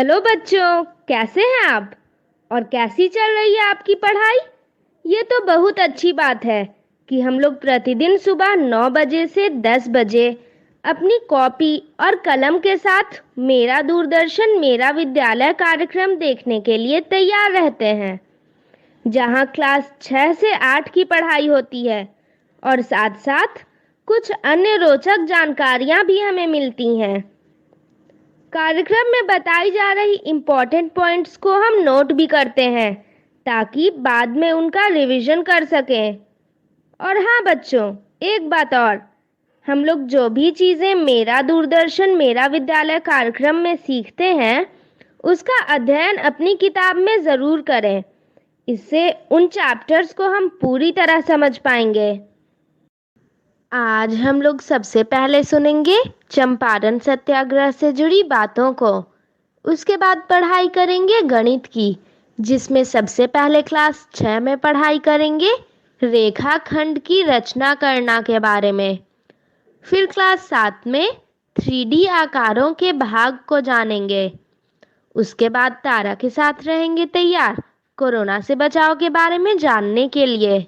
Hello बच्चों, कैसे हैं आप? और कैसी चल रही है आपकी पढ़ाई? ये तो बहुत अच्छी बात है कि हम लोग प्रतिदिन सुबह 9 बजे से 10 बजे अपनी कॉपी और कलम के साथ मेरा दूरदर्शन मेरा विद्यालय कार्यक्रम देखने के लिए तैयार रहते हैं, जहां क्लास 6 से 8 की पढ़ाई होती है और साथ साथ कुछ अन्य रोचक जानकारियां भी हमें मिलती हैं। कार्यक्रम में बताई जा रही इम्पोर्टेंट पॉइंट्स को हम नोट भी करते हैं ताकि बाद में उनका रिवीजन कर सकें। और हाँ बच्चों, एक बात और, हम लोग जो भी चीज़ें मेरा दूरदर्शन मेरा विद्यालय कार्यक्रम में सीखते हैं उसका अध्ययन अपनी किताब में ज़रूर करें। इससे उन चैप्टर्स को हम पूरी तरह समझ पाएंगे। आज हम लोग सबसे पहले सुनेंगे चंपारण सत्याग्रह से जुड़ी बातों को। उसके बाद पढ़ाई करेंगे गणित की, जिसमें सबसे पहले क्लास 6 में पढ़ाई करेंगे रेखाखंड की रचना करना के बारे में। फिर क्लास 7 में 3D आकारों के भाग को जानेंगे। उसके बाद तारा के साथ रहेंगे तैयार कोरोना से बचाव के बारे में जानने के लिए।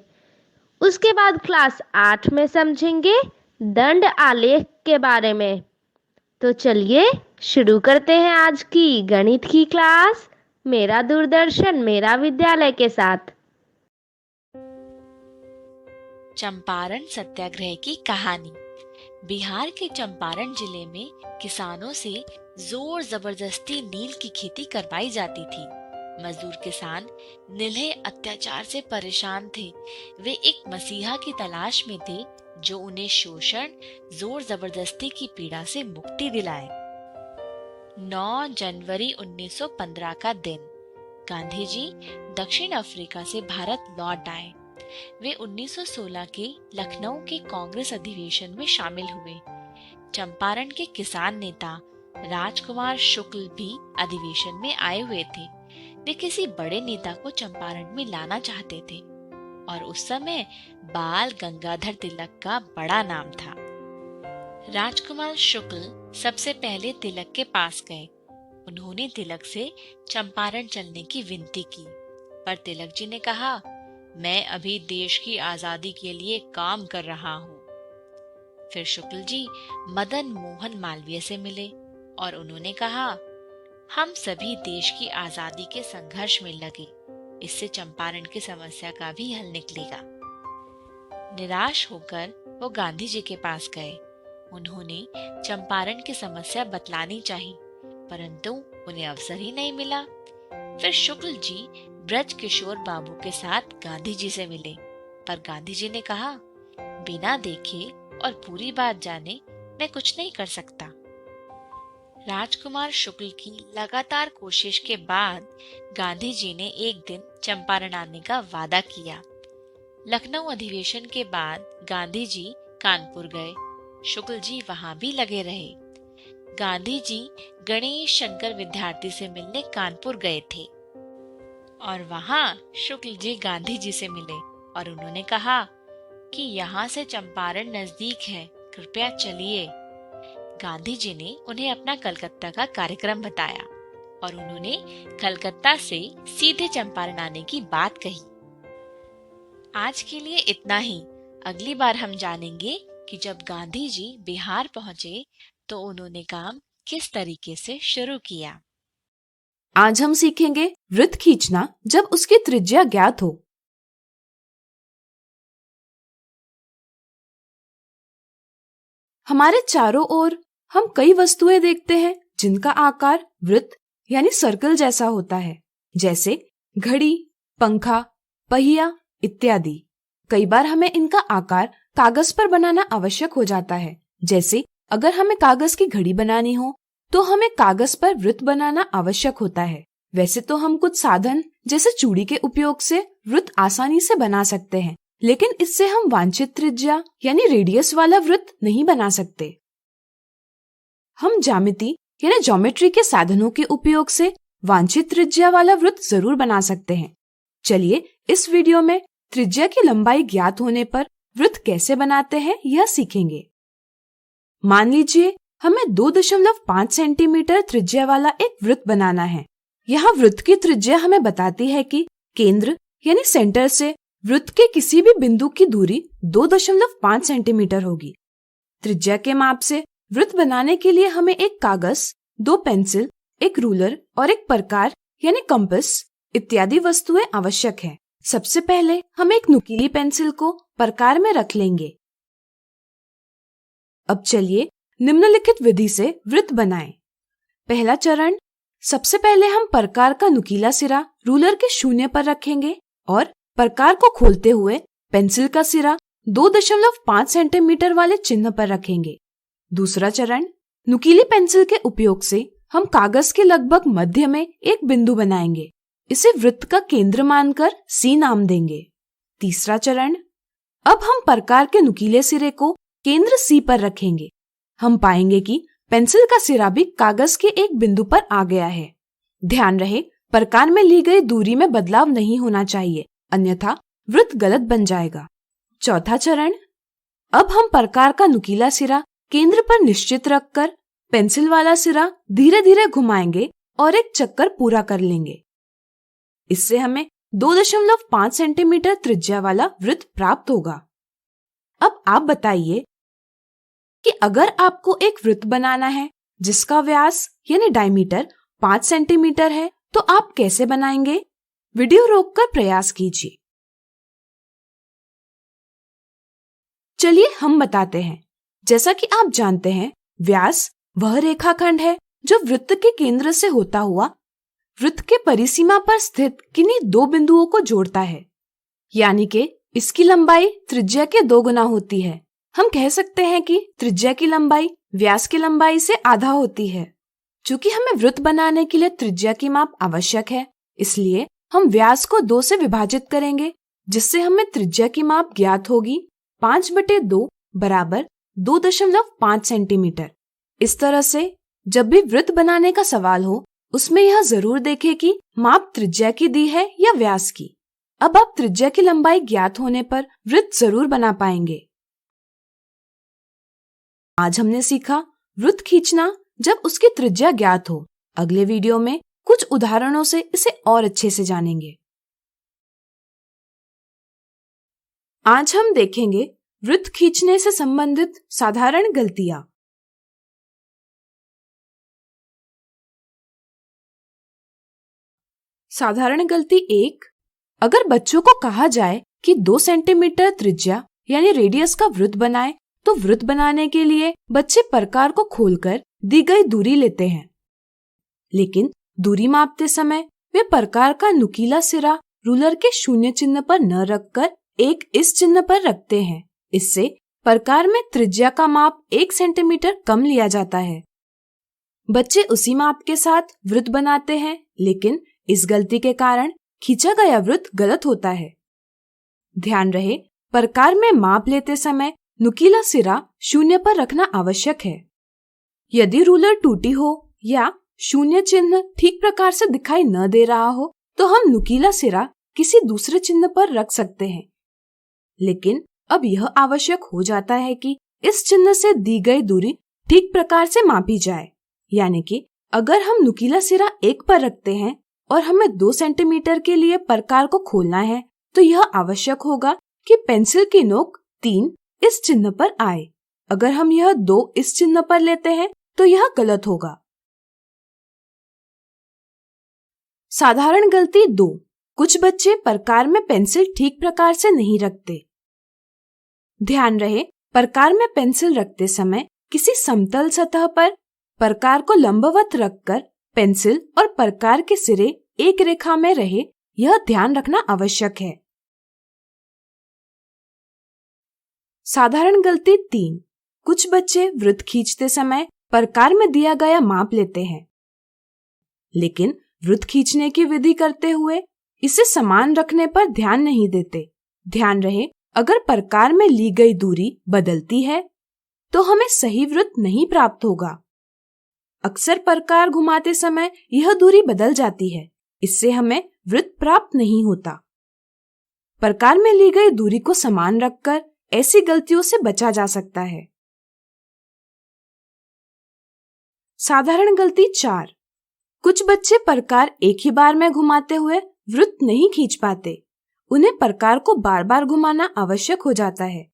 उसके बाद क्लास 8 में समझेंगे दंड आलेख के बारे में। तो चलिए शुरू करते हैं आज की गणित की क्लास मेरा दूरदर्शन मेरा विद्यालय के साथ। चंपारण सत्याग्रह की कहानी। बिहार के चंपारण जिले में किसानों से जोर जबरदस्ती नील की खेती करवाई जाती थी। मजदूर किसान नील्हे अत्याचार से परेशान थे। वे एक मसीहा की तलाश में थे जो उन्हें शोषण जोर जबरदस्ती की पीड़ा से मुक्ति दिलाए। 9 जनवरी 1915 का दिन, गांधी जी दक्षिण अफ्रीका से भारत लौट आए। वे 1916 के लखनऊ के कांग्रेस अधिवेशन में शामिल हुए। चंपारण के किसान नेता राजकुमार शुक्ल भी अधिवेशन में आए हुए थे। वे किसी बड़े नेता को चंपारण में लाना चाहते थे और उस समय बाल गंगाधर तिलक का बड़ा नाम था। राजकुमार शुक्ल सबसे पहले तिलक के पास गए। उन्होंने तिलक से चंपारण चलने की विनती की, पर तिलक जी ने कहा, मैं अभी देश की आजादी के लिए काम कर रहा हूँ। फिर शुक्ल जी मदन मोहन मालवीय से मिले और उन्होंने कहा, हम सभी देश की आजादी के संघर्ष में लगे, इससे चंपारण की समस्या का भी हल निकलेगा। निराश होकर वो गांधी जी के पास गए। उन्होंने चंपारण की समस्या बतलानी चाहिए, परंतु उन्हें अवसर ही नहीं मिला। फिर शुक्ल जी ब्रज किशोर बाबू के साथ गांधी जी से मिले, पर गांधी जी ने कहा, बिना देखे और पूरी बात जाने मैं कुछ नहीं कर सकता। राजकुमार शुक्ल की लगातार कोशिश के बाद गांधी जी ने एक दिन चंपारण आने का वादा किया। लखनऊ अधिवेशन के बाद गांधी जी कानपुर गए। शुक्ल जी वहां भी लगे रहे। गांधी जी गणेश शंकर विद्यार्थी से मिलने कानपुर गए थे और वहां शुक्ल जी गांधी जी से मिले और उन्होंने कहा कि यहाँ से चंपारण नजदीक है, कृपया चलिए। गांधी जी ने उन्हें अपना कलकत्ता का कार्यक्रम बताया और उन्होंने कलकत्ता से सीधे चंपारण आने की बात कही। आज के लिए इतना ही। अगली बार हम जानेंगे कि जब गांधी जी बिहार पहुंचे तो उन्होंने काम किस तरीके से शुरू किया। आज हम सीखेंगे वृत्त खींचना जब उसकी त्रिज्या ज्ञात हो। हमारे चारों ओर हम कई वस्तुएं देखते हैं जिनका आकार वृत्त यानी सर्कल जैसा होता है, जैसे घड़ी, पंखा, पहिया इत्यादि। कई बार हमें इनका आकार कागज पर बनाना आवश्यक हो जाता है। जैसे अगर हमें कागज की घड़ी बनानी हो तो हमें कागज पर वृत्त बनाना आवश्यक होता है। वैसे तो हम कुछ साधन जैसे चूड़ी के उपयोग से वृत्त आसानी से बना सकते हैं, लेकिन इससे हम वांछित त्रिज्या यानी रेडियस वाला वृत्त नहीं बना सकते। हम ज्यामिति यानी ज्योमेट्री के साधनों के उपयोग से वांछित त्रिज्या वाला वृत्त जरूर बना सकते हैं। चलिए इस वीडियो में त्रिज्या की लंबाई ज्ञात होने पर वृत्त कैसे बनाते हैं यह सीखेंगे। मान लीजिए हमें 2.5 सेंटीमीटर त्रिज्या वाला एक वृत्त बनाना है। यहाँ वृत्त की त्रिज्या हमें बताती है कि केंद्र यानी सेंटर से वृत्त के किसी भी बिंदु की दूरी 2.5 सेंटीमीटर होगी। त्रिज्या के माप से वृत्त बनाने के लिए हमें एक कागज, 2 पेंसिल, एक रूलर और एक प्रकार यानी कंपास इत्यादि वस्तुएं आवश्यक है। सबसे पहले हम एक नुकीली पेंसिल को प्रकार में रख लेंगे। अब चलिए निम्नलिखित विधि से वृत्त बनाएं। पहला चरण, सबसे पहले हम प्रकार का नुकीला सिरा रूलर के शून्य पर रखेंगे और प्रकार को खोलते हुए पेंसिल का सिरा 2.5 सेंटीमीटर वाले चिन्ह पर रखेंगे। दूसरा चरण, नुकीली पेंसिल के उपयोग से हम कागज के लगभग मध्य में एक बिंदु बनाएंगे। इसे वृत्त का केंद्र मानकर C नाम देंगे। तीसरा चरण, अब हम प्रकार के नुकीले सिरे को केंद्र C पर रखेंगे। हम पाएंगे कि पेंसिल का सिरा भी कागज के एक बिंदु पर आ गया है। ध्यान रहे, प्रकार में ली गई दूरी में बदलाव नहीं होना चाहिए, अन्यथा वृत्त गलत बन जाएगा। चौथा चरण, अब हम प्रकार का नुकीला सिरा केंद्र पर निश्चित रखकर पेंसिल वाला सिरा धीरे धीरे घुमाएंगे और एक चक्कर पूरा कर लेंगे। इससे हमें 2.5 सेंटीमीटर त्रिज्या वाला वृत्त प्राप्त होगा। अब आप बताइए कि अगर आपको एक वृत्त बनाना है जिसका व्यास यानी डायमीटर 5 सेंटीमीटर है तो आप कैसे बनाएंगे? वीडियो रोककर प्रयास कीजिए। चलिए हम बताते हैं। जैसा कि आप जानते हैं, व्यास वह रेखाखंड है जो वृत्त के केंद्र से होता हुआ वृत्त के परिसीमा पर स्थित किन्हीं 2 बिंदुओं को जोड़ता है, यानी कि इसकी लंबाई त्रिज्या के 2 गुना होती है। हम कह सकते हैं कि त्रिज्या की लंबाई व्यास की लंबाई से आधा होती है। चूंकि हमें वृत्त बनाने के लिए त्रिज्या की माप आवश्यक है, इसलिए हम व्यास को 2 से विभाजित करेंगे, जिससे हमें त्रिज्या की माप ज्ञात होगी। 5/2 बराबर 2.5 सेंटीमीटर। इस तरह से जब भी वृत्त बनाने का सवाल हो, उसमें यह जरूर देखें कि माप त्रिज्या की दी है या व्यास की। अब आप त्रिज्या की लंबाई ज्ञात होने पर वृत्त जरूर बना पाएंगे। आज हमने सीखा वृत्त खींचना जब उसकी त्रिज्या ज्ञात हो। अगले वीडियो में कुछ उदाहरणों से इसे और अच्छे से जानेंगे। आज हम देखेंगे वृत्त खींचने से संबंधित साधारण गलतियां। साधारण गलती 1, अगर बच्चों को कहा जाए कि 2 सेंटीमीटर त्रिज्या यानी रेडियस का वृत्त बनाएं, तो वृत्त बनाने के लिए बच्चे प्रकार को खोलकर दी गई दूरी लेते हैं, लेकिन दूरी मापते समय वे प्रकार का नुकीला सिरा रूलर के शून्य चिन्ह पर न रखकर एक इस चिन्ह पर रखते हैं। इससे प्रकार में त्रिज्या का माप 1 सेंटीमीटर कम लिया जाता है। बच्चे उसी माप के साथ वृत्त बनाते हैं, लेकिन इस गलती के कारण खींचा गया वृत्त गलत होता है। ध्यान रहे, प्रकार में माप लेते समय नुकीला सिरा शून्य पर रखना आवश्यक है। यदि रूलर टूटी हो या शून्य चिन्ह ठीक प्रकार से दिखाई न दे रहा हो, तो हम नुकीला सिरा किसी दूसरे चिन्ह पर रख सकते हैं। लेकिन अब यह आवश्यक हो जाता है कि इस चिन्ह से दी गई दूरी ठीक प्रकार से मापी जाए। यानी कि अगर हम नुकीला सिरा 1 पर रखते हैं और हमें 2 सेंटीमीटर के लिए प्रकार को खोलना है, तो यह आवश्यक होगा कि पेंसिल की नोक 3 इस चिन्ह पर आए। अगर हम यह 2 इस चिन्ह पर लेते हैं तो यह गलत होगा। साधारण गलती 2, कुछ बच्चे प्रकार में पेंसिल ठीक प्रकार से नहीं रखते। ध्यान रहे, प्रकार में पेंसिल रखते समय किसी समतल सतह पर प्रकार को लंबवत रखकर पेंसिल और प्रकार के सिरे एक रेखा में रहे, यह ध्यान रखना आवश्यक है। साधारण गलती 3, कुछ बच्चे वृत्त खींचते समय प्रकार में दिया गया माप लेते हैं, लेकिन वृत्त खींचने की विधि करते हुए इसे समान रखने पर ध्यान नहीं देते। ध्यान रहे, अगर प्रकार में ली गई दूरी बदलती है तो हमें सही वृत्त नहीं प्राप्त होगा। अक्सर प्रकार घुमाते समय यह दूरी बदल जाती है, इससे हमें वृत्त प्राप्त नहीं होता। प्रकार में ली गई दूरी को समान रखकर ऐसी गलतियों से बचा जा सकता है। साधारण गलती 4। कुछ बच्चे प्रकार एक ही बार में घुमाते हुए वृत्त नहीं खींच पाते। उन्हें प्रकार को बार बार घुमाना आवश्यक हो जाता है।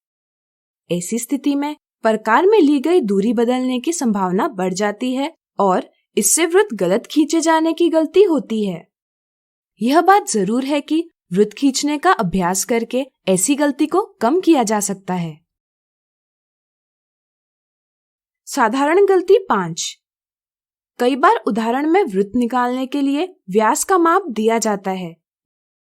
ऐसी स्थिति में प्रकार में ली गई दूरी बदलने की संभावना बढ़ जाती है और इससे वृत्त गलत खींचे जाने की गलती होती है। यह बात जरूर है कि वृत्त खींचने का अभ्यास करके ऐसी गलती को कम किया जा सकता है। साधारण गलती 5। कई बार उदाहरण में वृत्त निकालने के लिए व्यास का माप दिया जाता है,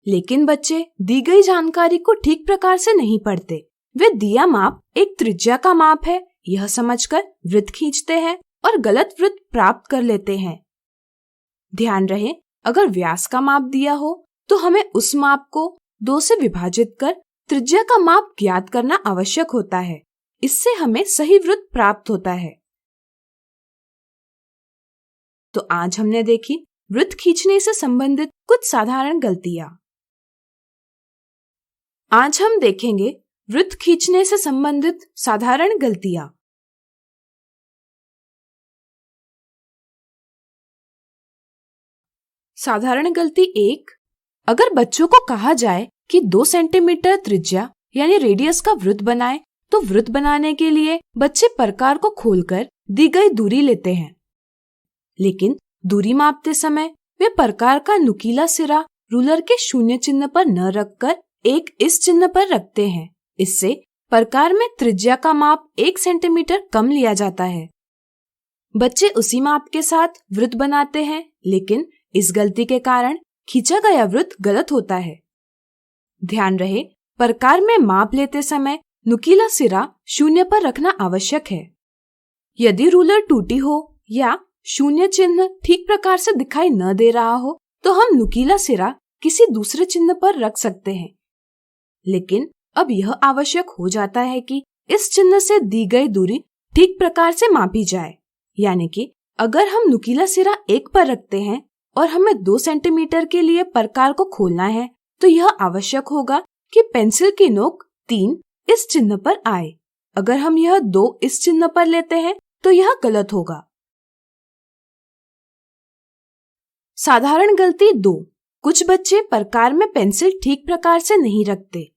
लेकिन बच्चे दी गई जानकारी को ठीक प्रकार से नहीं पढ़ते। वे दिया माप एक त्रिज्या का माप है यह समझकर वृत्त खींचते हैं और गलत वृत्त प्राप्त कर लेते हैं। ध्यान रहे, अगर व्यास का माप दिया हो तो हमें उस माप को 2 से विभाजित कर त्रिज्या का माप ज्ञात करना आवश्यक होता है। इससे हमें सही वृत्त प्राप्त होता है। तो आज हमने देखी वृत्त खींचने से संबंधित कुछ साधारण गलतियां। आज हम देखेंगे वृत्त खींचने से संबंधित साधारण गलतियां। साधारण गलती 1। अगर बच्चों को कहा जाए कि 2 सेंटीमीटर त्रिज्या यानी रेडियस का वृत्त बनाएं, तो वृत्त बनाने के लिए बच्चे प्रकार को खोलकर दी गई दूरी लेते हैं, लेकिन दूरी मापते समय वे प्रकार का नुकीला सिरा रूलर के 0 चिन्ह पर न रखकर एक इस चिन्ह पर रखते हैं। इससे प्रकार में त्रिज्या का माप 1 सेंटीमीटर कम लिया जाता है। बच्चे उसी माप के साथ वृत्त बनाते हैं, लेकिन इस गलती के कारण खींचा गया वृत्त गलत होता है। ध्यान रहे, प्रकार में माप लेते समय नुकीला सिरा 0 पर रखना आवश्यक है। यदि रूलर टूटी हो या 0 चिन्ह ठीक प्रकार से दिखाई न दे रहा हो, तो हम नुकीला सिरा किसी दूसरे चिन्ह पर रख सकते हैं। लेकिन अब यह आवश्यक हो जाता है कि इस चिन्ह से दी गई दूरी ठीक प्रकार से मापी जाए। यानी कि अगर हम नुकीला सिरा 1 पर रखते हैं और हमें 2 सेंटीमीटर के लिए प्रकार को खोलना है, तो यह आवश्यक होगा कि पेंसिल की नोक 3 इस चिन्ह पर आए। अगर हम यह 2 इस चिन्ह पर लेते हैं तो यह गलत होगा। साधारण गलती 2। कुछ बच्चे प्रकार में पेंसिल ठीक प्रकार से नहीं रखते।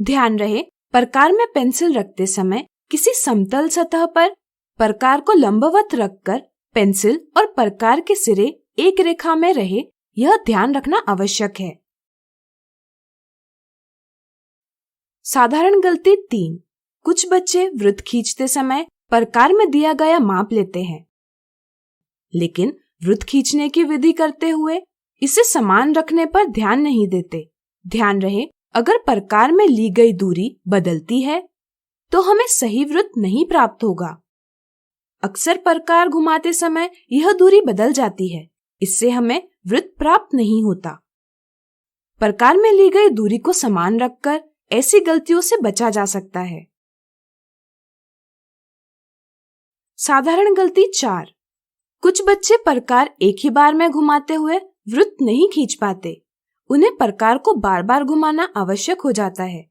ध्यान रहे, प्रकार में पेंसिल रखते समय किसी समतल सतह पर प्रकार को लंबवत रखकर पेंसिल और प्रकार के सिरे एक रेखा में रहे, यह ध्यान रखना आवश्यक है। साधारण गलती 3। कुछ बच्चे वृत्त खींचते समय प्रकार में दिया गया माप लेते हैं, लेकिन वृत्त खींचने की विधि करते हुए इसे समान रखने पर ध्यान नहीं देते। ध्यान रहे, अगर प्रकार में ली गई दूरी बदलती है तो हमें सही वृत्त नहीं प्राप्त होगा। अक्सर प्रकार घुमाते समय यह दूरी बदल जाती है, इससे हमें वृत्त प्राप्त नहीं होता। प्रकार में ली गई दूरी को समान रखकर ऐसी गलतियों से बचा जा सकता है। साधारण गलती 4। कुछ बच्चे प्रकार एक ही बार में घुमाते हुए वृत्त नहीं खींच पाते। उन्हें प्रकार को बार बार घुमाना आवश्यक हो जाता है।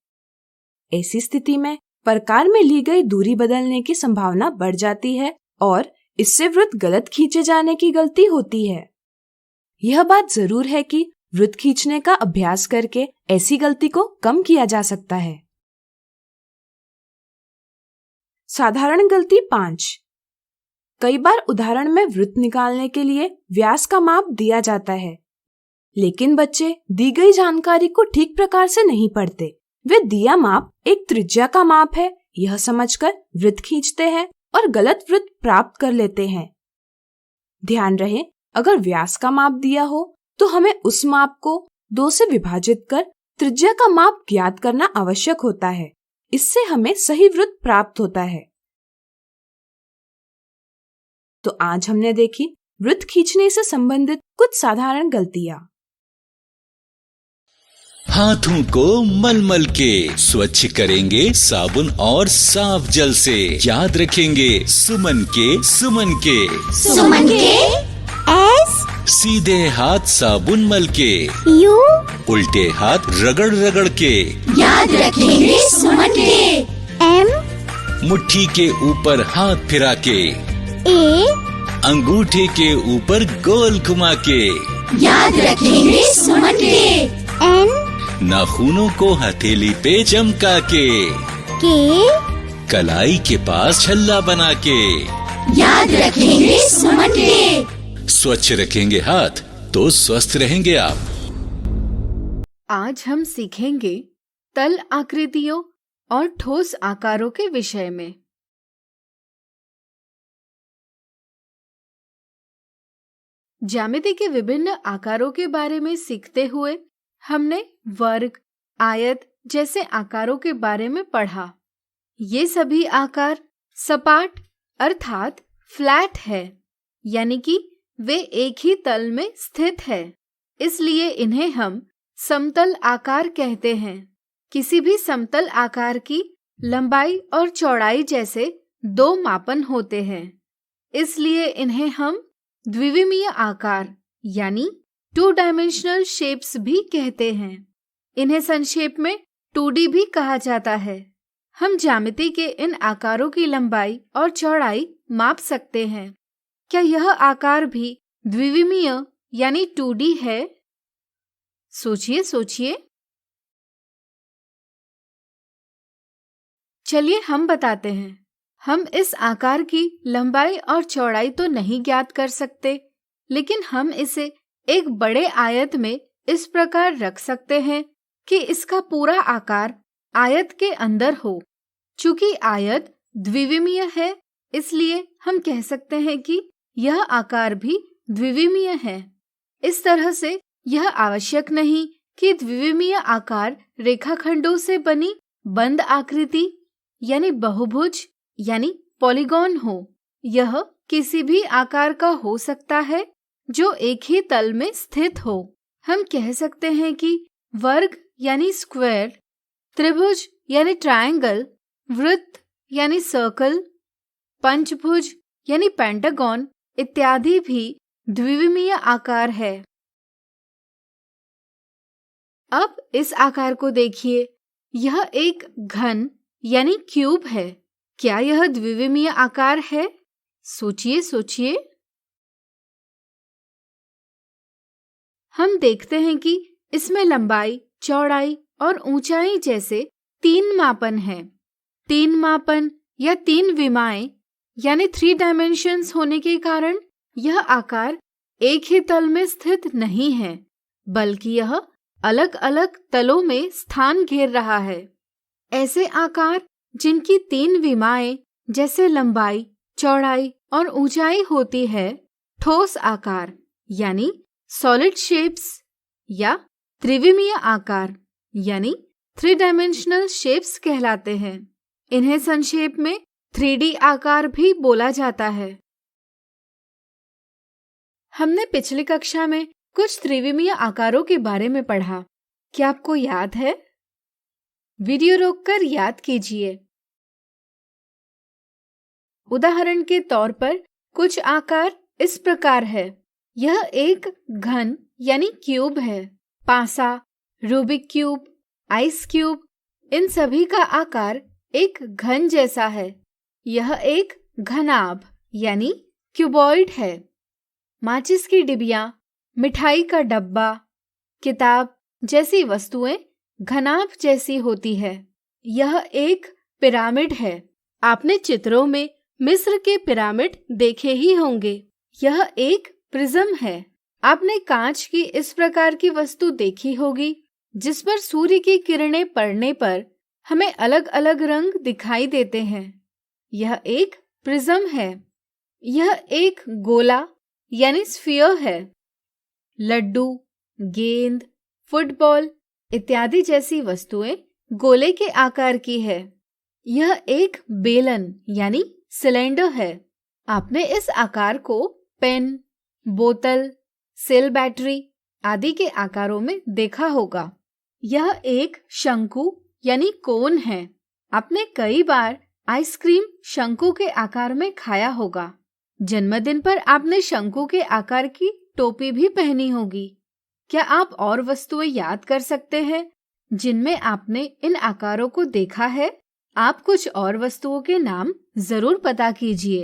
ऐसी स्थिति में प्रकार में ली गई दूरी बदलने की संभावना बढ़ जाती है और इससे वृत्त गलत खींचे जाने की गलती होती है। यह बात जरूर है कि वृत्त खींचने का अभ्यास करके ऐसी गलती को कम किया जा सकता है। साधारण गलती 5। कई बार उदाहरण में वृत्त निकालने के लिए व्यास का माप दिया जाता है, लेकिन बच्चे दी गई जानकारी को ठीक प्रकार से नहीं पढ़ते। वे दिया माप एक त्रिज्या का माप है यह समझकर वृत्त खींचते हैं और गलत वृत्त प्राप्त कर लेते हैं। ध्यान रहे, अगर व्यास का माप दिया हो तो हमें उस माप को 2 से विभाजित कर त्रिज्या का माप ज्ञात करना आवश्यक होता है। इससे हमें सही वृत्त प्राप्त होता है। तो आज हमने देखी वृत्त खींचने से संबंधित कुछ साधारण गलतियां। हाथों को मलमल के स्वच्छ करेंगे साबुन और साफ जल से। याद रखेंगे सुमन के एस सीधे हाथ साबुन मल के, यू उल्टे हाथ रगड़ रगड़ के। याद रखेंगे सुमन के। एम मुट्ठी के ऊपर हाथ फिरा के, ए, अंगूठे के ऊपर गोल घुमा के। याद रखेंगे सुमन के। एन, नाखूनों को हथेली पे चमका के। कलाई के पास छल्ला बना के। याद रखेंगे सुमन के। स्वच्छ रखेंगे हाथ तो स्वस्थ रहेंगे आप। आज हम सीखेंगे तल आकृतियों और ठोस आकारों के विषय में। ज्यामिति के विभिन्न आकारों के बारे में सीखते हुए हमने वर्ग, आयत जैसे आकारों के बारे में पढ़ा। ये सभी आकार सपाट अर्थात फ्लैट है, यानी कि वे एक ही तल में स्थित है, इसलिए इन्हें हम समतल आकार कहते हैं। किसी भी समतल आकार की लंबाई और चौड़ाई जैसे दो मापन होते हैं, इसलिए इन्हें हम द्विविमीय आकार यानी 2 डायमेंशनल शेप्स भी कहते हैं। इन्हें संक्षेप में 2D भी कहा जाता है। हम ज्यामिति के इन आकारों की लंबाई और चौड़ाई माप सकते हैं। क्या यह आकार भी द्विविमीय यानी 2D है? सोचिए सोचिए। चलिए हम बताते हैं। हम इस आकार की लंबाई और चौड़ाई तो नहीं ज्ञात कर सकते, लेकिन हम इसे एक बड़े आयत में इस प्रकार रख सकते हैं कि इसका पूरा आकार आयत के अंदर हो। चूंकि आयत द्विविमीय है, इसलिए हम कह सकते हैं कि यह आकार भी द्विविमीय है। इस तरह से यह आवश्यक नहीं कि द्विविमीय आकार रेखाखंडों से बनी बंद आकृति यानी बहुभुज यानी पॉलीगॉन हो। यह किसी भी आकार का हो सकता है जो एक ही तल में स्थित हो। हम कह सकते हैं कि वर्ग यानी स्क्वायर, त्रिभुज यानी ट्रायंगल, वृत्त यानी सर्कल, पंचभुज यानी पेंटागन इत्यादि भी द्विविमीय आकार है। अब इस आकार को देखिए, यह एक घन यानी क्यूब है। क्या यह द्विविमीय आकार है? सोचिए सोचिए। हम देखते हैं कि इसमें लंबाई, चौड़ाई और ऊंचाई जैसे 3 मापन हैं। 3 मापन या 3 विमाएं यानी 3 डायमेंशंस होने के कारण यह आकार एक ही तल में स्थित नहीं है, बल्कि यह अलग अलग तलों में स्थान घेर रहा है। ऐसे आकार जिनकी 3 विमाएं जैसे लंबाई, चौड़ाई और ऊंचाई होती है, ठोस आकार यानी सॉलिड शेप्स या त्रिविमीय आकार यानी 3 डायमेंशनल शेप्स कहलाते हैं। इन्हें संक्षेप में 3D आकार भी बोला जाता है। हमने पिछली कक्षा में कुछ त्रिविमीय आकारों के बारे में पढ़ा। क्या आपको याद है? वीडियो रोककर याद कीजिए। उदाहरण के तौर पर कुछ आकार इस प्रकार है। यह एक घन यानी क्यूब है। पासा, रूबिक क्यूब, आइस क्यूब, इन सभी का आकार एक घन जैसा है। यह एक घनाभ यानी क्यूबॉइड है। माचिस की डिबिया, मिठाई का डब्बा, किताब जैसी वस्तुएं घनाभ जैसी होती है। यह एक पिरामिड है। आपने चित्रों में मिस्र के पिरामिड देखे ही होंगे। यह एक प्रिज्म है। आपने कांच की इस प्रकार की वस्तु देखी होगी जिस पर सूर्य की किरणें पड़ने पर हमें अलग अलग रंग दिखाई देते हैं। यह एक प्रिज्म है। यह एक गोला यानी स्फीयर है। लड्डू, गेंद, फुटबॉल इत्यादि जैसी वस्तुएं गोले के आकार की है। यह एक बेलन यानी सिलेंडर है। आपने इस आकार को पेन, बोतल, सेल बैटरी आदि के आकारों में देखा होगा। यह एक शंकु यानी कोन है। आपने कई बार आइसक्रीम शंकु के आकार में खाया होगा। जन्मदिन पर आपने शंकु के आकार की टोपी भी पहनी होगी। क्या आप और वस्तुएं याद कर सकते हैं जिनमें आपने इन आकारों को देखा है? आप कुछ और वस्तुओं के नाम जरूर पता कीजिए।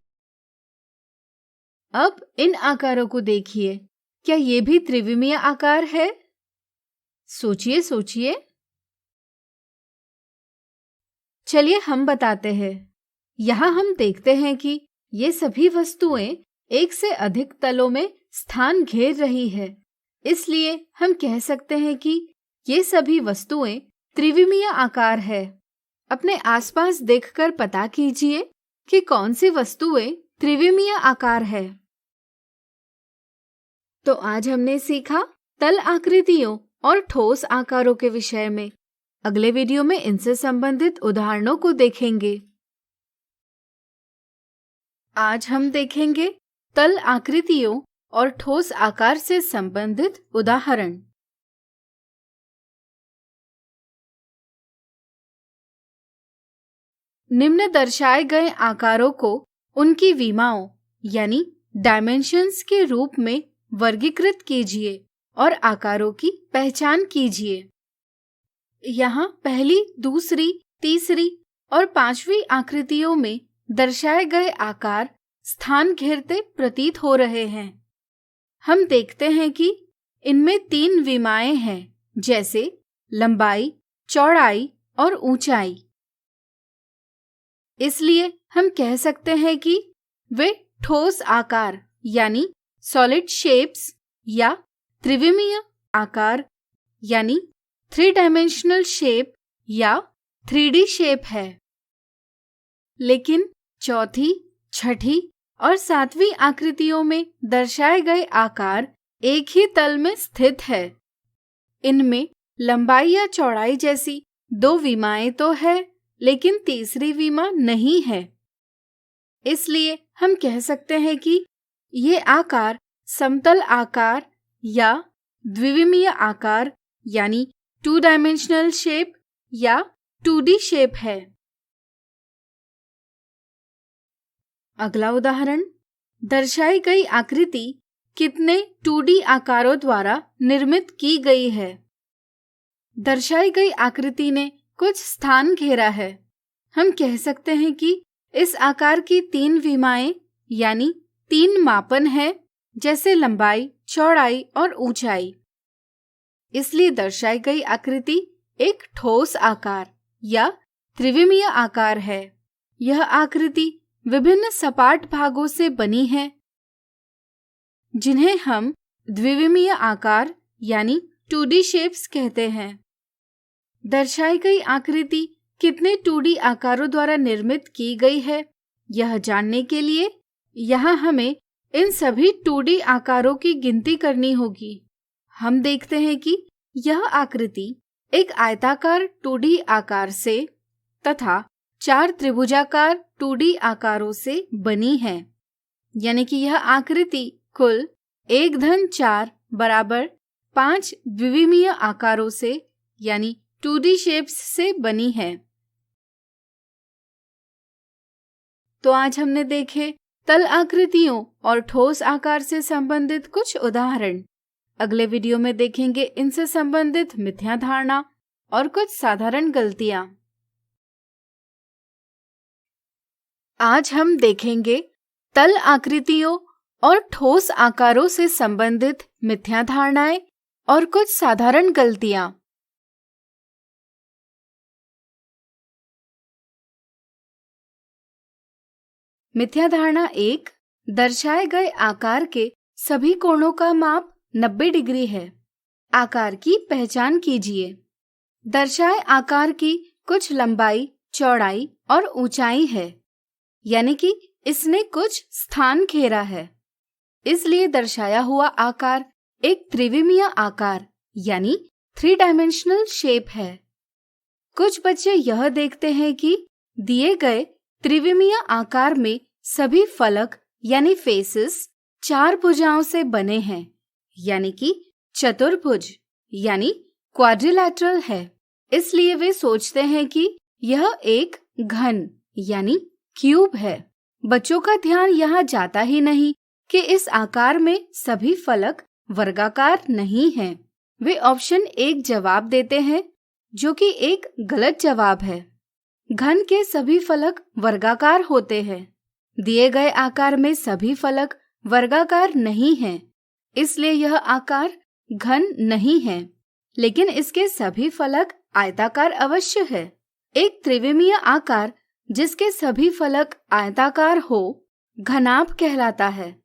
अब इन आकारों को देखिए, क्या ये भी त्रिविमीय आकार है? सोचिए सोचिए। चलिए हम बताते हैं। यहाँ हम देखते हैं कि ये सभी वस्तुएं एक से अधिक तलों में स्थान घेर रही है, इसलिए हम कह सकते हैं कि ये सभी वस्तुएं त्रिविमीय आकार है। अपने आसपास देखकर पता कीजिए कि कौन सी वस्तुएं त्रिविमीय आकार है। तो आज हमने सीखा तल आकृतियों और ठोस आकारों के विषय में। अगले वीडियो में इनसे संबंधित उदाहरणों को देखेंगे। आज हम देखेंगे तल आकृतियों और ठोस आकार से संबंधित उदाहरण। निम्न दर्शाए गए आकारों को उनकी विमाओं यानी डायमेंशंस के रूप में वर्गीकृत कीजिए और आकारों की पहचान कीजिए। यहाँ पहली, दूसरी, तीसरी और पांचवी आकृतियों में दर्शाए गए आकार स्थान घेरते प्रतीत हो रहे हैं। हम देखते हैं कि इनमें 3 विमाएं हैं, जैसे लंबाई, चौड़ाई और ऊंचाई। इसलिए हम कह सकते हैं कि वे ठोस आकार यानी सॉलिड शेप्स या त्रिविमीय आकार यानी 3 डायमेंशनल शेप या 3D शेप है। लेकिन चौथी, छठी और 7वीं आकृतियों में दर्शाए गए आकार एक ही तल में स्थित है। इनमें लंबाई या चौड़ाई जैसी 2 विमाएं तो है, लेकिन तीसरी विमा नहीं है। इसलिए हम कह सकते हैं कि ये आकार समतल आकार या द्विविमीय आकार यानी 2 डायमेंशनल शेप या 2D शेप है। अगला उदाहरण, दर्शाई गई आकृति कितने 2D आकारों द्वारा निर्मित की गई है? दर्शाई गई आकृति ने कुछ स्थान घेरा है। हम कह सकते हैं कि इस आकार की 3 विमाएं यानी 3 मापन है, जैसे लंबाई, चौड़ाई और ऊंचाई। इसलिए दर्शाई गई आकृति एक ठोस आकार या त्रिविमीय आकार है। यह आकृति विभिन्न सपाट भागों से बनी है, जिन्हें हम द्विविमीय आकार यानी 2D शेप्स कहते हैं। दर्शाई गई आकृति कितने 2D आकारों द्वारा निर्मित की गई है, यह जानने के लिए यहाँ हमें इन सभी 2D आकारों की गिनती करनी होगी। हम देखते हैं कि यह आकृति एक आयताकार 2D आकार से तथा 4 त्रिभुजाकार 2D आकारों से बनी है, यानी कि यह आकृति कुल 1-4 बराबर 5 द्विविमीय आकारों से यानी 2D शेप्स से बनी है। तो आज हमने देखे तल आकृतियों और ठोस आकार से संबंधित कुछ उदाहरण। अगले वीडियो में देखेंगे इनसे संबंधित मिथ्या धारणा और कुछ साधारण गलतियां। आज हम देखेंगे तल आकृतियों और ठोस आकारों से संबंधित मिथ्या धारणाएं और कुछ साधारण गलतियां। मिथ्या धारणा 1, दर्शाए गए आकार के सभी कोणों का माप 90 डिग्री है। आकार की पहचान कीजिए। दर्शाए आकार की कुछ लंबाई, चौड़ाई और ऊंचाई है, यानी कि इसने कुछ स्थान घेरा है। इसलिए दर्शाया हुआ आकार एक त्रिविमीय आकार यानी 3 डायमेंशनल शेप है। कुछ बच्चे यह देखते हैं कि दिए गए त्रिविमीय आकार में सभी फलक यानी फेसेस 4 भुजाओं से बने हैं, यानी कि चतुर्भुज यानी क्वाड्रिलैटरल है। इसलिए वे सोचते हैं कि यह एक घन यानी क्यूब है। बच्चों का ध्यान यहाँ जाता ही नहीं कि इस आकार में सभी फलक वर्गाकार नहीं हैं। वे ऑप्शन 1 जवाब देते हैं, जो कि एक गलत जवाब है। घन के सभी फलक वर्गाकार होते हैं। दिए गए आकार में सभी फलक वर्गाकार नहीं है, इसलिए यह आकार घन नहीं है, लेकिन इसके सभी फलक आयताकार अवश्य है। एक त्रिविमीय आकार जिसके सभी फलक आयताकार हो घनाभ कहलाता है,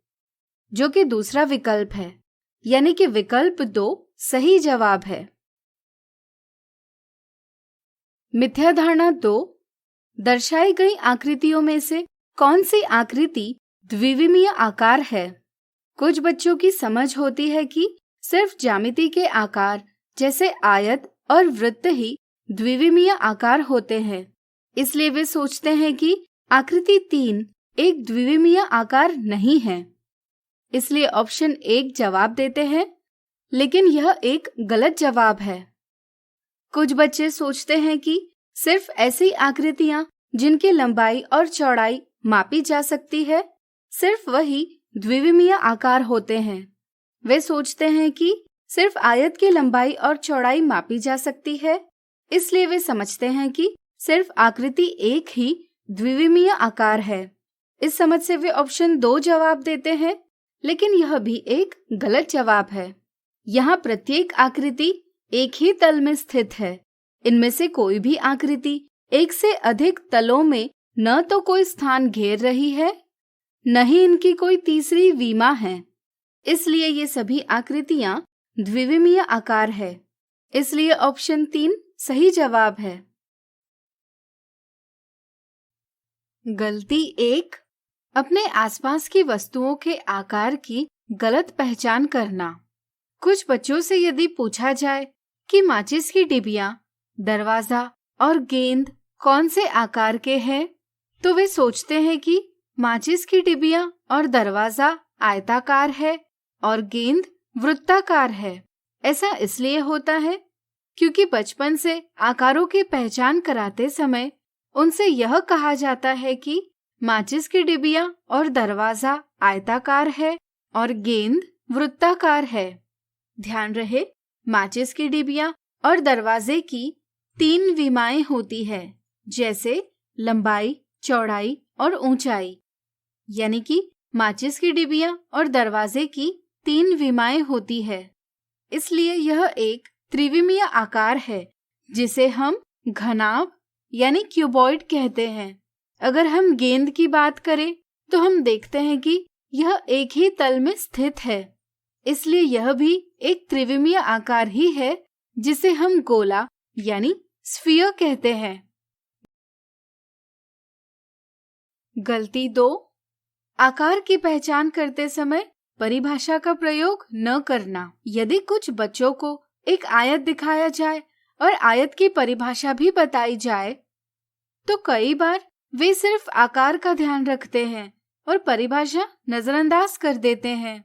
जो कि दूसरा विकल्प है, यानी कि विकल्प 2 सही जवाब है। मिथ्या धारणा 2, दर्शाई गई आकृतियों में से कौन सी आकृति द्विविमीय आकार है? कुछ बच्चों की समझ होती है कि सिर्फ ज्यामिति के आकार जैसे आयत और वृत्त ही द्विविमीय आकार होते हैं, इसलिए वे सोचते हैं कि आकृति 3 एक द्विविमीय आकार नहीं है, इसलिए ऑप्शन 1 जवाब देते हैं, लेकिन यह एक गलत जवाब है। कुछ बच्चे सोचते हैं कि सिर्फ ऐसी आकृतियां जिनकी लंबाई और चौड़ाई मापी जा सकती है, सिर्फ वही द्विविमीय आकार होते हैं। वे सोचते हैं कि सिर्फ आयत की लंबाई और चौड़ाई मापी जा सकती है, इसलिए वे समझते हैं कि सिर्फ आकृति 1 ही द्विविमीय आकार है। इस समझ से वे ऑप्शन 2 जवाब देते हैं, लेकिन यह भी एक गलत जवाब है। यहाँ प्रत्येक आकृति एक ही तल में स्थित है। इनमें से कोई भी आकृति एक से अधिक तलों में न तो कोई स्थान घेर रही है, न ही इनकी कोई तीसरी विमा है, इसलिए ये सभी आकृतियां द्विविमीय आकार है। इसलिए ऑप्शन 3 सही जवाब है। गलती 1, अपने आसपास की वस्तुओं के आकार की गलत पहचान करना। कुछ बच्चों से यदि पूछा जाए कि माचिस की डिबिया, दरवाजा और गेंद कौन से आकार के हैं, तो वे सोचते हैं कि माचिस की डिबिया और दरवाजा आयताकार है और गेंद वृत्ताकार है। ऐसा इसलिए होता है क्योंकि बचपन से आकारों की पहचान कराते समय उनसे यह कहा जाता है कि माचिस की डिबिया और दरवाजा आयताकार है और गेंद वृत्ताकार है। ध्यान रहे, माचिस की डिबिया और दरवाजे की 3 विमाएं होती है, जैसे लंबाई, चौड़ाई और ऊंचाई। यानी कि माचिस की डिबिया और दरवाजे की 3 विमाएं होती है, इसलिए यह एक त्रिविमीय आकार है जिसे हम घनाभ यानी क्यूबॉइड कहते हैं। अगर हम गेंद की बात करें तो हम देखते हैं कि यह एक ही तल में स्थित है, इसलिए यह भी एक त्रिविमीय आकार ही है जिसे हम गोला यानी स्फीयर कहते हैं। गलती 2, आकार की पहचान करते समय परिभाषा का प्रयोग न करना। यदि कुछ बच्चों को एक आयत दिखाया जाए और आयत की परिभाषा भी बताई जाए, तो कई बार वे सिर्फ आकार का ध्यान रखते हैं और परिभाषा नजरअंदाज कर देते हैं।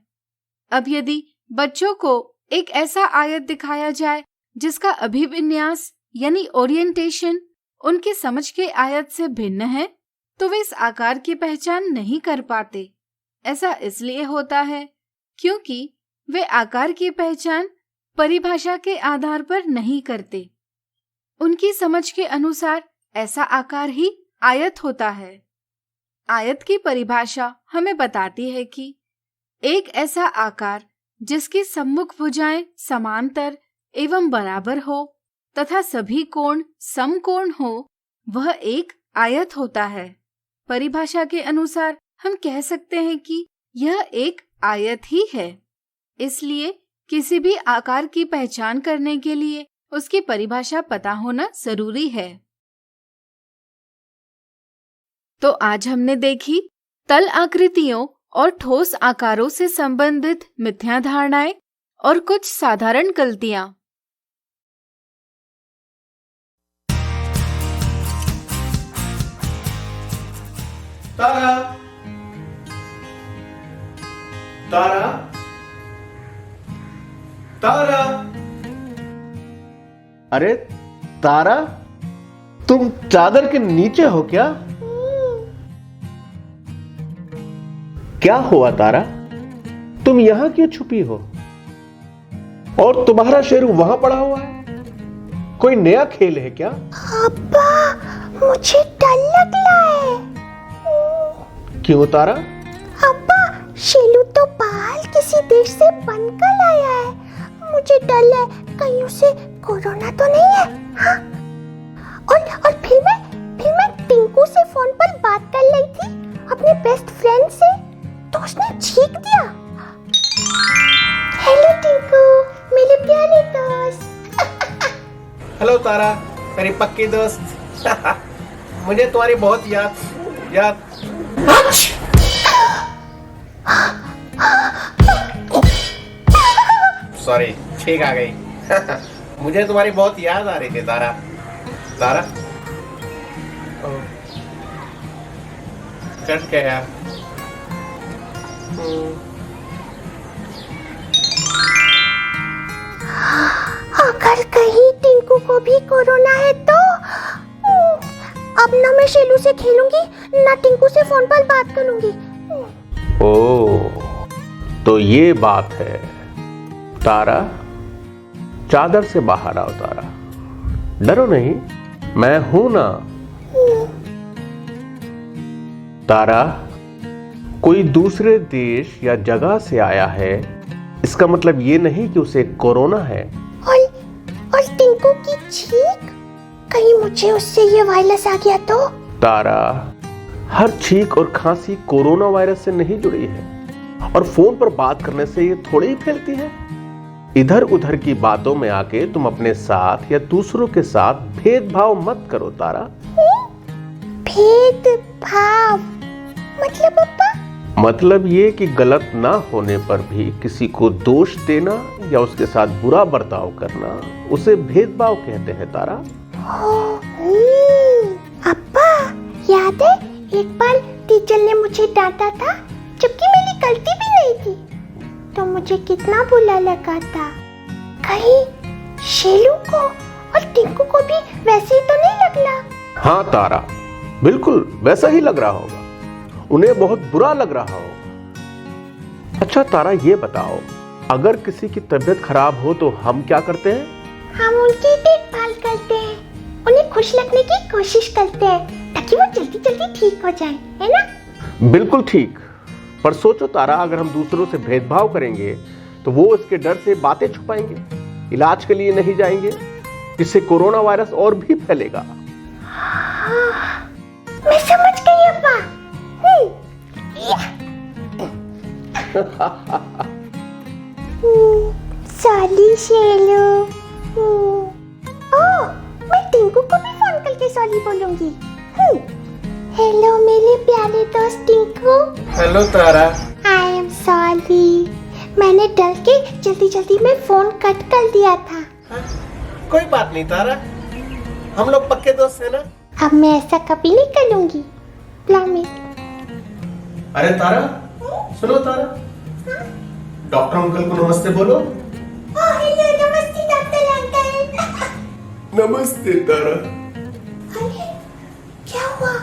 अब यदि बच्चों को एक ऐसा आयत दिखाया जाए जिसका अभिविन्यास यानी ओरिएंटेशन उनकी समझ के आयत से भिन्न है, तो वे इस आकार की पहचान नहीं कर पाते। ऐसा इसलिए होता है क्योंकि वे आकार की पहचान परिभाषा के आधार पर नहीं करते। उनकी समझ के अनुसार ऐसा आकार ही आयत होता है। आयत की परिभाषा हमें बताती है कि एक ऐसा आकार जिसकी सम्मुख भुजाएं समांतर एवं बराबर हो तथा सभी कोण समकोण हो, वह एक आयत होता है। परिभाषा के अनुसार हम कह सकते हैं कि यह एक आयत ही है। इसलिए किसी भी आकार की पहचान करने के लिए उसकी परिभाषा पता होना जरूरी है। तो आज हमने देखी तल आकृतियों और ठोस आकारों से संबंधित मिथ्या धारणाएं और कुछ साधारण गलतियां। तारा, तारा, तारा। अरे तारा, तुम चादर के नीचे हो क्या? क्या हुआ तारा? तुम यहां क्यों छुपी हो? और तुम्हारा शेरू वहां पड़ा हुआ है? कोई नया खेल है क्या? अब्बा, मुझे डर लग रहा है। क्यों तारा? अब्बा, शेलू तो बाल किसी देश से बनकर लाया है। मुझे डर है कहीं उसे कोरोना तो नहीं है। हाँ? और फिर मैं टिंकू से फोन पर बात कर रही थी अपने बेस्ट फ्रेंड से, तो उसने छींक दिया। हेलो टिंकू, मेरे प्यारे दोस्त। हेलो तारा, मेरी पक्की दोस्त। मुझे तुम्हारी बहुत याद। सॉरी, छींक आ गई। मुझे तुम्हारी बहुत याद आ रही थी तारा। कट गया। अगर कहीं टिंकू को भी कोरोना है तो अब ना मैं शेलू से खेलूंगी ना टिंकू से फोन पर बात करूंगी। ओह, तो ये बात है। तारा, चादर से बाहर आओ। तारा, डरो नहीं, मैं हूं ना। तारा, कोई दूसरे देश या जगह से आया है, इसका मतलब ये नहीं कि उसे कोरोना है। और टिंकू की छींक, कहीं मुझे उससे ये वायरस आ गया तो? तारा, हर छींक और खांसी कोरोना वायरस से नहीं जुड़ी है, और फोन पर बात करने से ये थोड़ी ही फैलती है। इधर उधर की बातों में आके तुम अपने साथ या दूसरों के साथ भेदभाव मत करो तारा। भेदभाव मतलब पापा? मतलब ये कि गलत ना होने पर भी किसी को दोष देना या उसके साथ बुरा बर्ताव करना, उसे भेदभाव कहते हैं तारा। अब्बा, याद है एक बार टीचर ने मुझे डांटा था जबकि मेरी गलती भी नहीं थी, तो मुझे कितना बुरा लगा था। कहीं शेलू को और टिंकू को भी वैसे ही तो नहीं लग रहा? हाँ तारा, बिल्कुल वैसा ही लग रहा होगा, उन्हें बहुत बुरा लग रहा होगा। अच्छा तारा, ये बताओ, अगर किसी की तबीयत खराब हो तो हम क्या करते हैं? हम उनकी देखभाल करते हैं, उन्हें खुश रखने की कोशिश करते हैं ताकि वो जल्दी जल्दी ठीक हो जाए, है ना? बिल्कुल ठीक। पर सोचो तारा, अगर हम दूसरों से भेदभाव करेंगे तो वो इसके डर से बातें छुपाएंगे, इलाज के लिए नहीं जाएंगे, जिससे कोरोना वायरस और भी फैलेगा। मैं समझ गई अब्बा। सॉरी शेलू। ओह, मैं टिंकू को भी फोन करके सॉरी बोलूंगी। हेलो मेरे प्यारे दोस्त Tinku. Hello Tara. I am sorry, मैंने डर के जल्दी जल्दी में फोन कट कर दिया था। कोई बात नहीं तारा, हम लोग पक्के दोस्त हैं ना। अब मैं ऐसा कभी नहीं करूंगी, प्रॉमिस। अरे तारा, सुनो तारा, डॉक्टर अंकल को नमस्ते बोलो। हेलो, नमस्ते डॉक्टर अंकल। नमस्ते तारा। अरे क्या हुआ,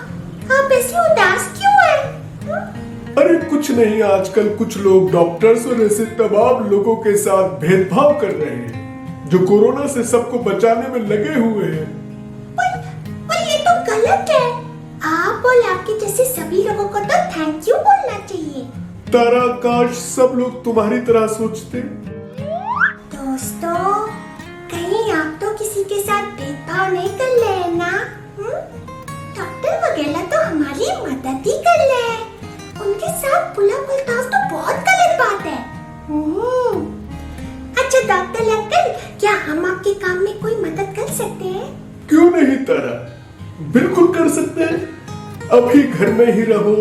आप ऐसे उदास क्यों हैं? अरे कुछ नहीं, आजकल कुछ लोग डॉक्टर्स और ऐसे तमाम लोगों के साथ भेदभाव कर रहे हैं जो कोरोना से सबको बचाने में लगे हुए हैं। पर ये तो गलत है। आप और आपके जैसे सभी लोगों को तो थैंक यू बोलना चाहिए। तारा, काश सब लोग तुम्हारी तरह सोचते। दोस्तों, कहीं आप तो किसी के साथ भेदभाव नहीं कर रहे हैं ना? डॉक्टर वगैरह तो हमारी मदद ही कर रहे हैं, उनके साथ बुरा बर्ताव तो बहुत गलत बात है। अच्छा डॉक्टर अंकल, क्या हम आपके काम में कोई मदद कर सकते हैं? क्यों नहीं तारा, बिल्कुल कर सकते हैं। अभी घर में ही रहो,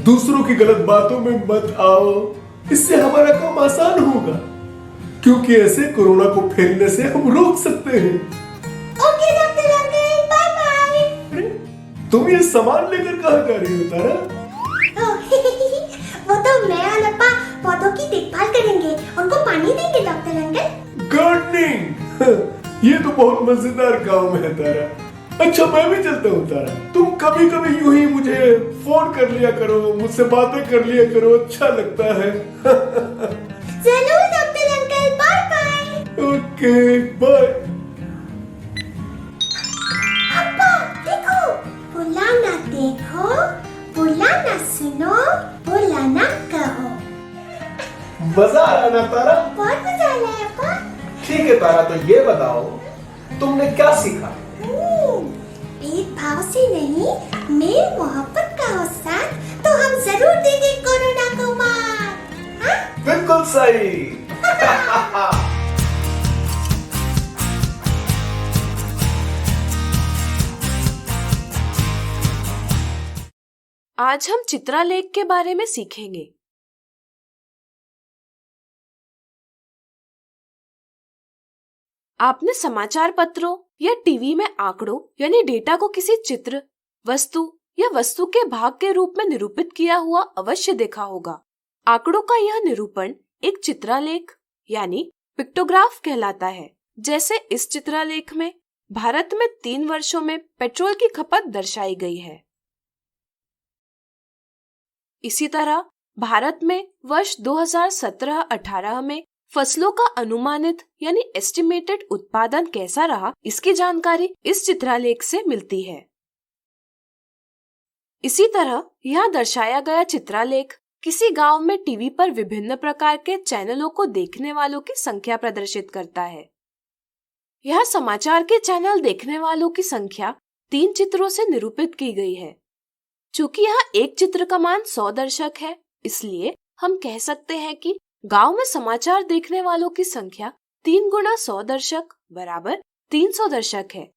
दूसरों की गलत बातों में मत आओ, इससे हमारा काम आसान होगा, क्योंकि ऐसे कोरोना को फैलने से हम रोक सकते हैं। Okay doctor uncle, bye bye. तुम ये सामान लेकर कहाँ जा रही हो तारा? वो तो मैं और अप्पा पौधों की देखभाल करेंगे, उनको पानी देंगे डॉक्टर अंकल। गार्डनिंग, ये तो बहुत मजेदार काम है तारा। अच्छा मैं भी चलता हूँ तारा, तुम कभी कभी यूं ही मुझे फोन कर लिया करो, मुझसे बातें कर लिया करो, अच्छा लगता है। जरूर doctor uncle, bye bye. Okay bye. अप्पा देखो, बुला ना देखो, बुला ना सुनो, बुला ना कहो। मजा आ रहा ना तारा? बहुत मजा आ रहा है अब्बा। ठीक है तारा, तो ये बताओ तुमने क्या सीखा? भेदभाव से नहीं, मेल मोहब्बत का हो साथ, तो हम जरूर देंगे कोरोना को मात। हाँ? बिल्कुल सही। आज हम चित्रालेख के बारे में सीखेंगे। आपने समाचार पत्रों या टीवी में आंकड़ों यानी डेटा को किसी चित्र, वस्तु या वस्तु के भाग के रूप में निरूपित किया हुआ अवश्य देखा होगा। आंकड़ों का यह निरूपण एक चित्रालेख यानी पिक्टोग्राफ कहलाता है। जैसे इस चित्रालेख में भारत में 3 वर्षों में पेट्रोल की खपत दर्शाई गई है। इसी तरह भारत में वर्ष 2017-18 में फसलों का अनुमानित यानी एस्टिमेटेड उत्पादन कैसा रहा, इसकी जानकारी इस चित्रालेख से मिलती है। इसी तरह यहाँ दर्शाया गया चित्रालेख किसी गांव में टीवी पर विभिन्न प्रकार के चैनलों को देखने वालों की संख्या प्रदर्शित करता है। यह समाचार के चैनल देखने वालों की संख्या 3 चित्रों से निरूपित की गई है। चूंकि यहाँ एक चित्र का मान 100 दर्शक है, इसलिए हम कह सकते हैं कि गांव में समाचार देखने वालों की संख्या 3 गुना 100 दर्शक बराबर 300 दर्शक है।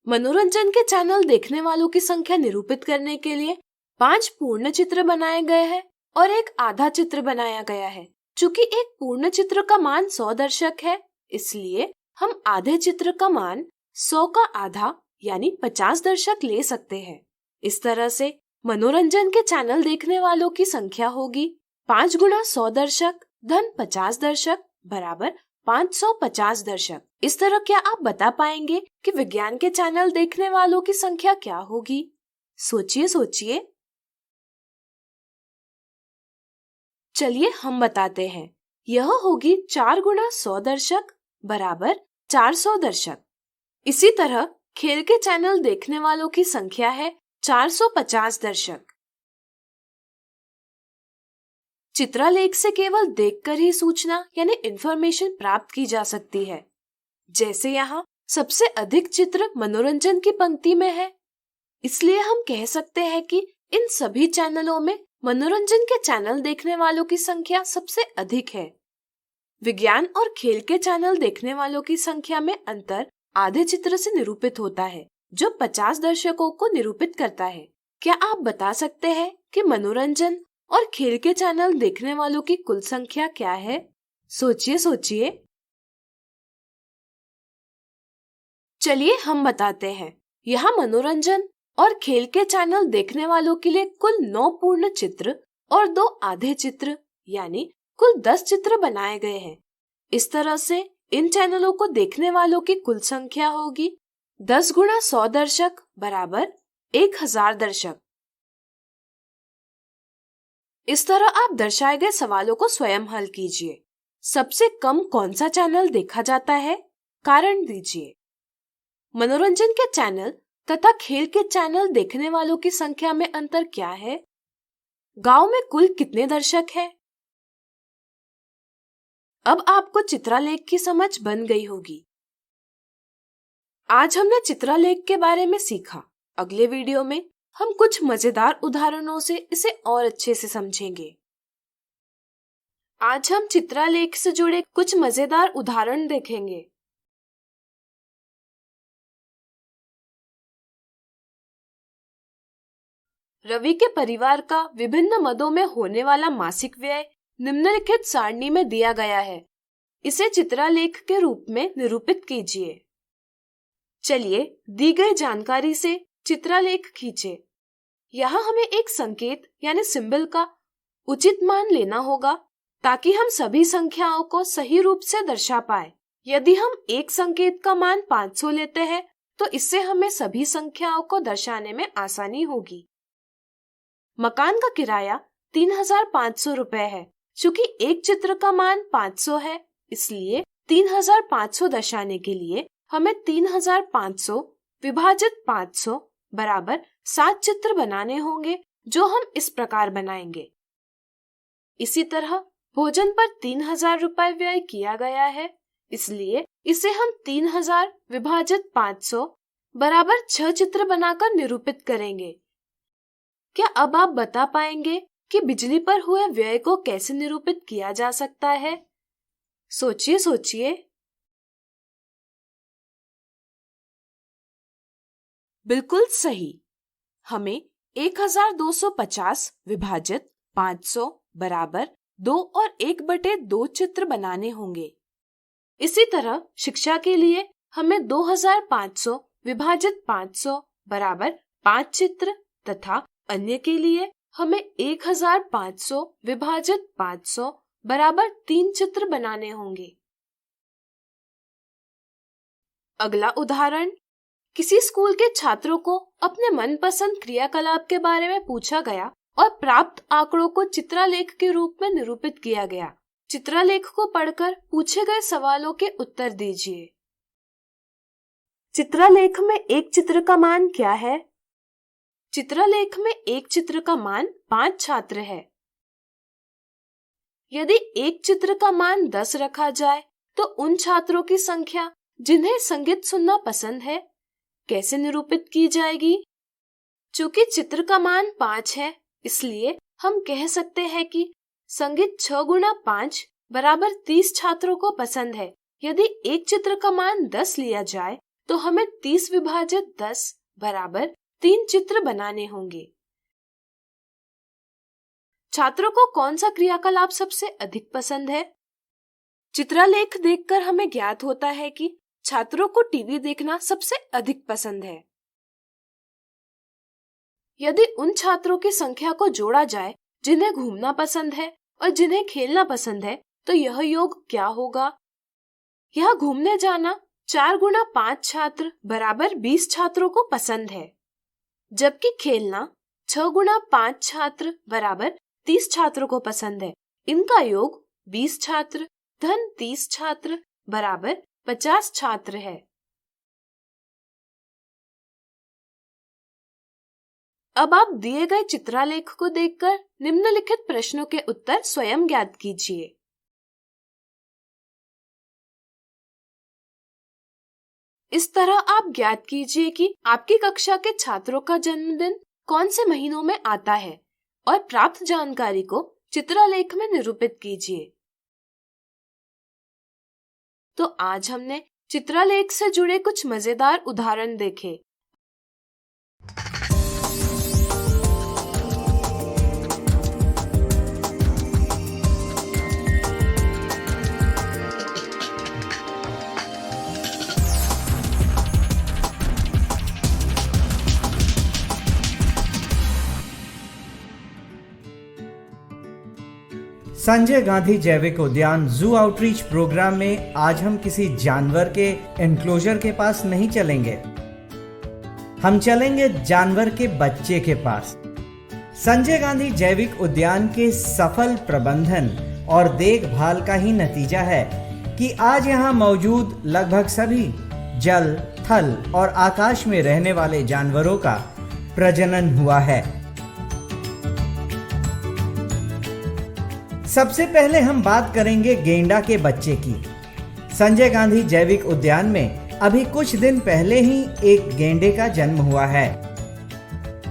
मनोरंजन के चैनल देखने वालों की संख्या निरूपित करने के लिए 5 पूर्ण चित्र बनाए गए हैं और एक आधा चित्र बनाया गया है। चूंकि एक पूर्ण चित्र का मान 100 दर्शक है, इसलिए हम आधे चित्र का मान 100 का आधा यानी 50 दर्शक ले सकते हैं। इस तरह से मनोरंजन के चैनल देखने वालों की संख्या होगी 5 गुना 100 दर्शक धन 50 दर्शक बराबर 550 दर्शक। इस तरह क्या आप बता पाएंगे कि विज्ञान के चैनल देखने वालों की संख्या क्या होगी? सोचिए सोचिए। चलिए हम बताते हैं। यह होगी 4 गुना 100 दर्शक बराबर 400 दर्शक। इसी तरह खेल के चैनल देखने वालों की संख्या है 450 दर्शक। चित्रालेख से केवल देखकर ही सूचना यानी इंफॉर्मेशन प्राप्त की जा सकती है। जैसे यहाँ सबसे अधिक चित्र मनोरंजन की पंक्ति में है, इसलिए हम कह सकते हैं कि इन सभी चैनलों में मनोरंजन के चैनल देखने वालों की संख्या सबसे अधिक है। विज्ञान और खेल के चैनल देखने वालों की संख्या में अंतर आधे चित्र से निरूपित होता है, जो 50 दर्शकों को निरूपित करता है। क्या आप बता सकते हैं कि मनोरंजन और खेल के चैनल देखने वालों की कुल संख्या क्या है? सोचिए सोचिए। चलिए हम बताते हैं। यहाँ मनोरंजन और खेल के चैनल देखने वालों के लिए कुल 9 पूर्ण चित्र और 2 आधे चित्र यानी कुल 10 चित्र बनाए गए हैं। इस तरह से इन चैनलों को देखने वालों की कुल संख्या होगी 10 गुना 100 दर्शक बराबर 1000 दर्शक। इस तरह आप दर्शाए गए सवालों को स्वयं हल कीजिए। सबसे कम कौन सा चैनल देखा जाता है? कारण दीजिए। मनोरंजन के चैनल तथा खेल के चैनल देखने वालों की संख्या में अंतर क्या है? गांव में कुल कितने दर्शक हैं? अब आपको चित्रालेख की समझ बन गई होगी। आज हमने चित्रालेख के बारे में सीखा। अगले वीडियो में हम कुछ मजेदार उदाहरणों से इसे और अच्छे से समझेंगे। आज हम चित्रालेख से जुड़े कुछ मजेदार उदाहरण देखेंगे। रवि के परिवार का विभिन्न मदों में होने वाला मासिक व्यय निम्नलिखित सारणी में दिया गया है। इसे चित्रालेख के रूप में निरूपित कीजिए। चलिए दी गई जानकारी से चित्रालेख खींचे। यहाँ हमें एक संकेत यानी सिंबल का उचित मान लेना होगा ताकि हम सभी संख्याओं को सही रूप से दर्शा पाए। यदि हम एक संकेत का मान 500 लेते हैं तो इससे हमें सभी संख्याओं को दर्शाने में आसानी होगी। मकान का किराया 3500 रुपए है। चूंकि एक चित्र का मान 500 है, इसलिए 3500 दर्शाने के लिए हमें 3500 विभाजित 500 बराबर 7 चित्र बनाने होंगे, जो हम इस प्रकार बनाएंगे। इसी तरह भोजन पर 3000 रुपए व्यय किया गया है, इसलिए इसे हम 3000 विभाजित 500 बराबर 6 चित्र बनाकर निरूपित करेंगे। क्या अब आप बता पाएंगे कि बिजली पर हुए व्यय को कैसे निरूपित किया जा सकता है? सोचिए सोचिए। बिल्कुल सही। हमें 1250 विभाजित 500 बराबर 2 और 1/2 चित्र बनाने होंगे। इसी तरह शिक्षा के लिए हमें 2500 विभाजित 500 बराबर 5 चित्र तथा अन्य के लिए हमें 1500 विभाजित 500 बराबर 3 चित्र बनाने होंगे। अगला उदाहरण, किसी स्कूल के छात्रों को अपने मनपसंद क्रियाकलाप के बारे में पूछा गया और प्राप्त आंकड़ों को चित्रलेख के रूप में निरूपित किया गया। चित्रलेख को पढ़कर पूछे गए सवालों के उत्तर दीजिए। चित्रलेख में एक चित्र का मान क्या है? चित्रलेख में एक चित्र का मान 5 छात्र है। यदि एक चित्र का मान 10 रखा जाए तो उन छात्रों की संख्या जिन्हें संगीत सुनना पसंद है कैसे निरूपित की जाएगी? चूंकि चित्र का मान 5 है, इसलिए हम कह सकते हैं कि संगीत 6 गुना 5 बराबर 30 छात्रों को पसंद है। यदि एक चित्र का मान 10 लिया जाए तो हमें 30 विभाजित 10 बराबर 3 चित्र बनाने होंगे। छात्रों को कौन सा क्रियाकलाप सबसे अधिक पसंद है? चित्रलेख देखकर हमें ज्ञात होता है कि छात्रों को टीवी देखना सबसे अधिक पसंद है। यदि उन छात्रों की संख्या को जोड़ा जाए जिन्हें घूमना पसंद है और जिन्हें खेलना पसंद है तो यह योग क्या होगा? यह घूमने जाना 4 गुना 5 छात्र बराबर 20 छात्रों को पसंद है, जबकि खेलना 6 गुना 5 छात्र बराबर 30 छात्रों को पसंद है। इनका योग 20 छात्र धन 30 छात्र बराबर 50 छात्र है। अब आप दिए गए चित्रलेख को देखकर निम्नलिखित प्रश्नों के उत्तर स्वयं ज्ञात कीजिए। इस तरह आप ज्ञात कीजिए कि आपकी कक्षा के छात्रों का जन्मदिन कौन से महीनों में आता है और प्राप्त जानकारी को चित्रलेख में निरूपित कीजिए। तो आज हमने चित्रलेख से जुड़े कुछ मजेदार उदाहरण देखे। संजय गांधी जैविक उद्यान जू आउटरीच प्रोग्राम में आज हम किसी जानवर के एनक्लोजर के पास नहीं चलेंगे, हम चलेंगे जानवर के बच्चे के पास। संजय गांधी जैविक उद्यान के सफल प्रबंधन और देखभाल का ही नतीजा है कि आज यहाँ मौजूद लगभग सभी जल, थल और आकाश में रहने वाले जानवरों का प्रजनन हुआ है। सबसे पहले हम बात करेंगे गेंडा के बच्चे की। संजय गांधी जैविक उद्यान में अभी कुछ दिन पहले ही एक गेंडे का जन्म हुआ है।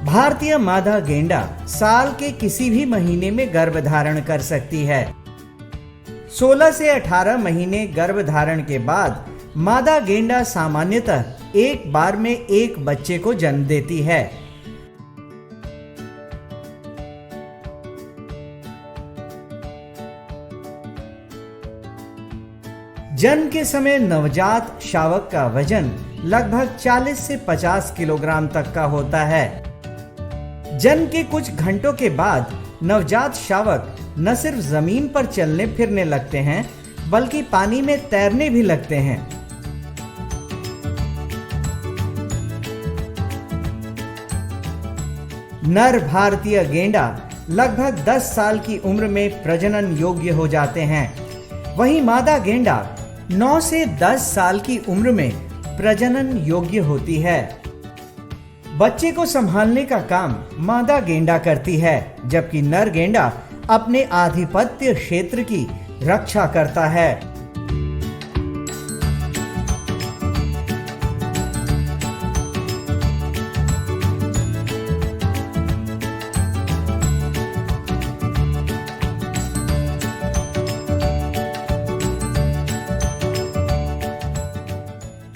भारतीय मादा गेंडा साल के किसी भी महीने में गर्भधारण कर सकती है। 16 से 18 महीने गर्भधारण के बाद मादा गेंडा सामान्यतः एक बार में एक बच्चे को जन्म देती है। जन्म के समय नवजात शावक का वजन लगभग 40 से 50 किलोग्राम तक का होता है। जन्म के कुछ घंटों के बाद नवजात शावक न सिर्फ जमीन पर चलने फिरने लगते हैं बल्कि पानी में तैरने भी लगते हैं। नर भारतीय गेंडा लगभग 10 साल की उम्र में प्रजनन योग्य हो जाते हैं, वहीं मादा गेंडा 9 से 10 साल की उम्र में प्रजनन योग्य होती है। बच्चे को संभालने का काम मादा गेंडा करती है, जबकि नर गेंडा अपने आधिपत्य क्षेत्र की रक्षा करता है।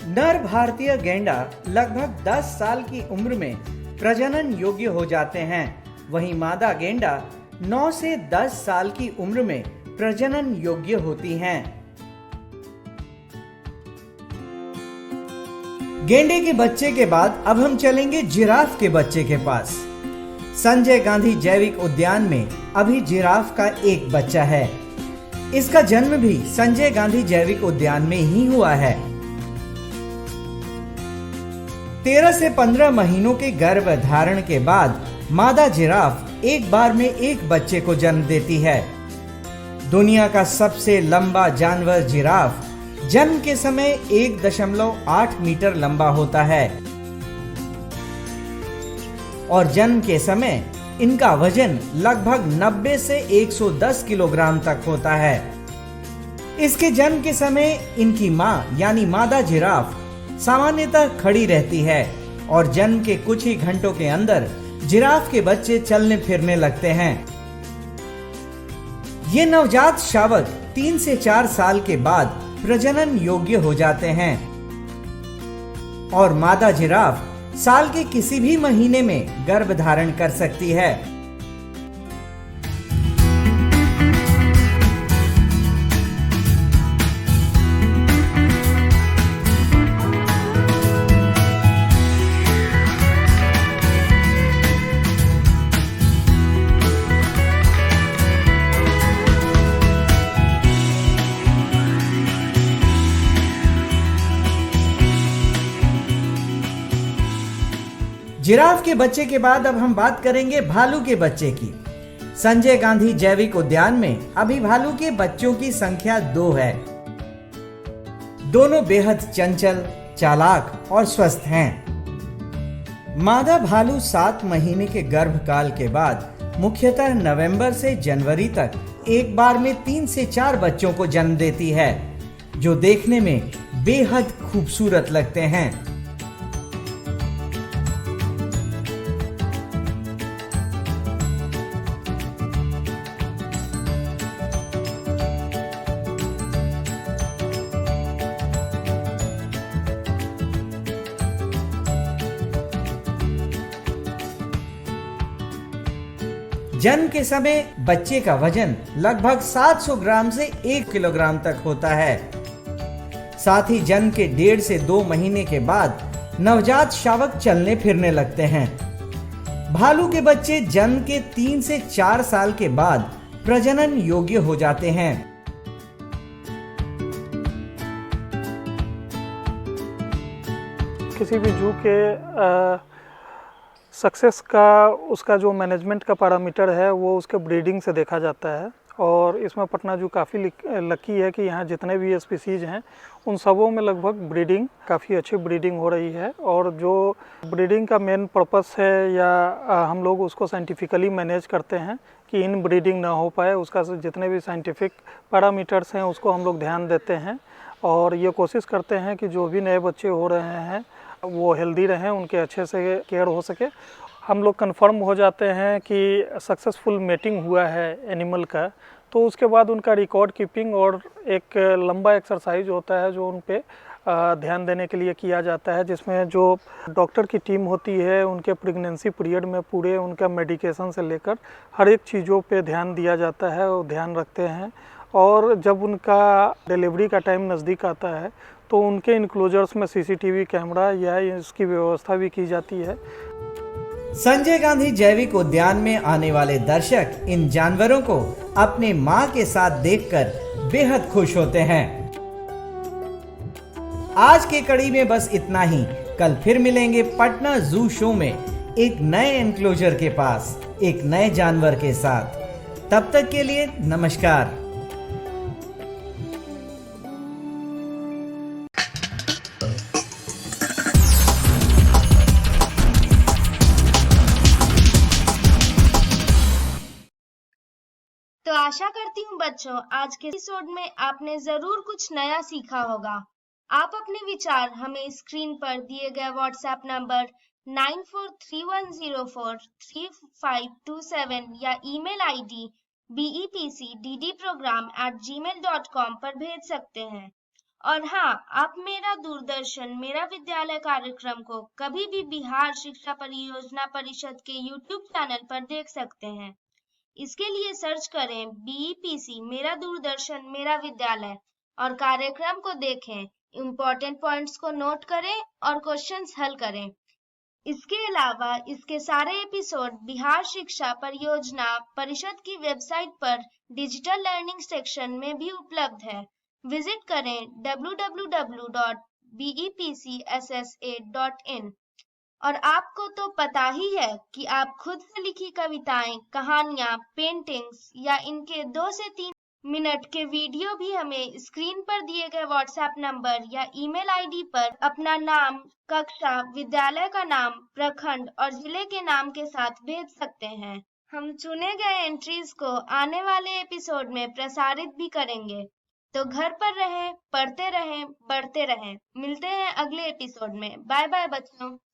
नर भारतीय गैंडा लगभग 10 साल की उम्र में प्रजनन योग्य हो जाते हैं, वहीं मादा गैंडा 9 से 10 साल की उम्र में प्रजनन योग्य होती हैं। गेंडे के बच्चे के बाद अब हम चलेंगे जिराफ के बच्चे के पास। संजय गांधी जैविक उद्यान में अभी जिराफ का एक बच्चा है। इसका जन्म भी संजय गांधी जैविक उद्यान में ही हुआ है। 13 से 15 महीनों के गर्भ धारण के बाद मादा जिराफ एक बार में एक बच्चे को जन्म देती है। दुनिया का सबसे लंबा जानवर जिराफ जन्म के समय 1.8 मीटर लंबा होता है और जन्म के समय इनका वजन लगभग 90 से 110 किलोग्राम तक होता है। इसके जन्म के समय इनकी मां यानी मादा जिराफ सामान्यतः खड़ी रहती है और जन्म के कुछ ही घंटों के अंदर जिराफ के बच्चे चलने फिरने लगते हैं। ये नवजात शावक 3 से 4 साल के बाद प्रजनन योग्य हो जाते हैं और मादा जिराफ साल के किसी भी महीने में गर्भ धारण कर सकती है। जिराफ के बच्चे के बाद अब हम बात करेंगे भालू के बच्चे की। संजय गांधी जैविक उद्यान में अभी भालू के बच्चों की संख्या 2 है। दोनों बेहद चंचल, चालाक और स्वस्थ हैं। मादा भालू 7 महीने के गर्भकाल के बाद मुख्यतः नवंबर से जनवरी तक एक बार में 3 से 4 बच्चों को जन्म देती है, जो देखने में बेहद खूबसूरत लगते हैं। जन्म के समय बच्चे का वजन लगभग 700 ग्राम से 1 किलोग्राम तक होता है। साथ ही जन्म के 1.5 से 2 महीने के बाद नवजात शावक चलने फिरने लगते हैं। भालू के बच्चे जन्म के 3 से 4 साल के बाद प्रजनन योग्य हो जाते हैं। किसी भी जू के सक्सेस का उसका जो मैनेजमेंट का पैरामीटर है वो उसके ब्रीडिंग से देखा जाता है और इसमें पटना जू काफ़ी लकी है कि यहाँ जितने भी स्पीसीज़ हैं उन सबों में लगभग ब्रीडिंग काफ़ी अच्छी ब्रीडिंग हो रही है। और जो ब्रीडिंग का मेन पर्पस है या हम लोग उसको साइंटिफिकली मैनेज करते हैं कि इन ब्रीडिंग ना हो पाए, उसका जितने भी साइंटिफिक पैरामीटर्स हैं उसको हम लोग ध्यान देते हैं और ये कोशिश करते हैं कि जो भी नए बच्चे हो रहे हैं वो हेल्दी रहें, उनके अच्छे से केयर हो सके। हम लोग कंफर्म हो जाते हैं कि सक्सेसफुल मेटिंग हुआ है एनिमल का, तो उसके बाद उनका रिकॉर्ड कीपिंग और एक लंबा एक्सरसाइज होता है जो उन पे ध्यान देने के लिए किया जाता है, जिसमें जो डॉक्टर की टीम होती है उनके प्रेगनेंसी पीरियड में पूरे उनका मेडिकेशन से लेकर हर एक चीज़ों पे ध्यान दिया जाता है और ध्यान रखते हैं। और जब उनका डिलीवरी का टाइम नज़दीक आता है तो उनके इनक्लोजर्स में सीसीटीवी कैमरा या इसकी व्यवस्था भी की जाती है। संजय गांधी जैविक उद्यान में आने वाले दर्शक इन जानवरों को अपने मां के साथ देखकर बेहद खुश होते हैं। आज के कड़ी में बस इतना ही। कल फिर मिलेंगे पटना जू शो में एक नए एनक्लोजर के पास एक नए जानवर के साथ। तब तक के लिए नमस्कार। तो आशा करती हूँ बच्चों, आज के एपिसोड में आपने जरूर कुछ नया सीखा होगा। आप अपने विचार हमें स्क्रीन पर दिए गए व्हाट्सएप नंबर 9431043527 या ईमेल आईडी bepcddprogram@gmail.com पर भेज सकते हैं। और हाँ, आप मेरा दूरदर्शन मेरा विद्यालय कार्यक्रम को कभी भी बिहार शिक्षा परियोजना परिषद के YouTube चैनल पर देख सकते हैं। इसके लिए सर्च करें बीईपीसी मेरा दूरदर्शन मेरा विद्यालय और कार्यक्रम को देखें, इम्पोर्टेंट पॉइंट्स को नोट करें और क्वेश्चंस हल करें। इसके अलावा इसके सारे एपिसोड बिहार शिक्षा परियोजना परिषद की वेबसाइट पर डिजिटल लर्निंग सेक्शन में भी उपलब्ध है। विजिट करें www.bepcssa.in। और आपको तो पता ही है कि आप खुद से लिखी कविताएं, कहानियां, पेंटिंग्स या इनके 2 से 3 मिनट के वीडियो भी हमें स्क्रीन पर दिए गए व्हाट्सएप नंबर या ईमेल आईडी पर अपना नाम, कक्षा, विद्यालय का नाम, प्रखंड और जिले के नाम के साथ भेज सकते हैं। हम चुने गए एंट्रीज को आने वाले एपिसोड में प्रसारित भी करेंगे। तो घर पर रहें, पढ़ते रहें, बढ़ते रहें। मिलते हैं अगले एपिसोड में। बाय बाय बच्चों।